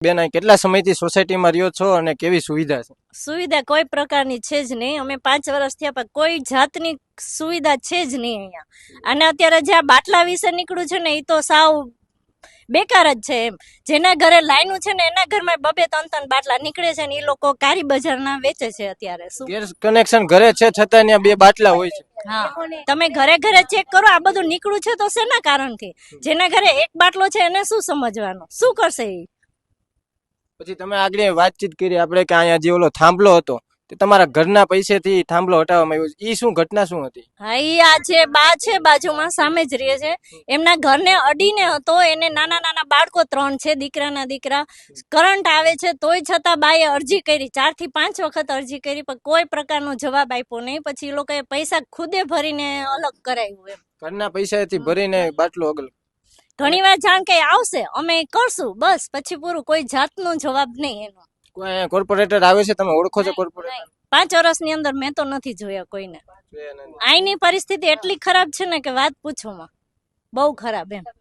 બેન અહીં કેટલા સમયથી સોસાયટીમાં રહ્યો છો અને કેવી સુવિધા છે? સુવિધા કોઈ પ્રકારની છે જ નહીં. અમે 5 વર્ષ થયા પણ કોઈ જાતની સુવિધા છે જ નહીં અહીંયા. અને અત્યારે જે આ બાટલા વિશે નીકળ્યું છે ને એ તો સાવ બેકાર જ છે એમ. જેના ઘરે લાઈનું છે ને એના ઘરમાં 2-3 બાટલા નીકળે છે ને એ લોકો કારી બજારના વેચે છે અત્યારે. શું ગેસ કનેક્શન ઘરે છે છતાં ત્યાં 2 બાટલા હોય છે. હા, તમે ઘરે ઘરે ચેક કરો આ બધું નીકળ્યું છે તો શેના કારણથી? જેના ઘરે એક બાટલો છે એને શું સમજવાનું? શું કરશે એ? પછી તમે આગળ વાતચીત કરી આપણે કે અહીંયા જે ઓલો થાંભલો હતો તે તમારા ઘરના પૈસેથી થાંભલો હટાવવામાં આવ્યો છે. ઈ શું ઘટના શું હતી? હા, ઈ આ જે બા છે બાજુમાં સામે જ રહે છે એમના ઘરને અડીને હતો. એને નાના નાના બાળકો 3 છે, દીકરાના દીકરા. કરંટ આવે છે તોય છતાં બાએ અરજી કરી, 4 થી 5 વખત અરજી કરી પણ કોઈ પ્રકારનો જવાબ આપ્યો નહીં. પછી એ લોકોએ પૈસા ખુદે ભરીને અલગ કરાવ્યું એમ. ઘરના પૈસાથી ભરીને બાટલો અગલ. ઘણી વાર જાણ કે આવશે અમે કરશું બસ, પછી પૂરું. કોઈ જાતનો જવાબ નહીં એનો. કોઈ અહીંયા કોર્પોરેટર આવે છે? તમે ઓળખો છો કોર્પોરેટર? 5 વર્ષની અંદર મેં તો નથી જોયા કોઈને. અહીંની પરિસ્થિતિ એટલી ખરાબ છે ને કે વાત પૂછોમાં. બહુ ખરાબ એમ.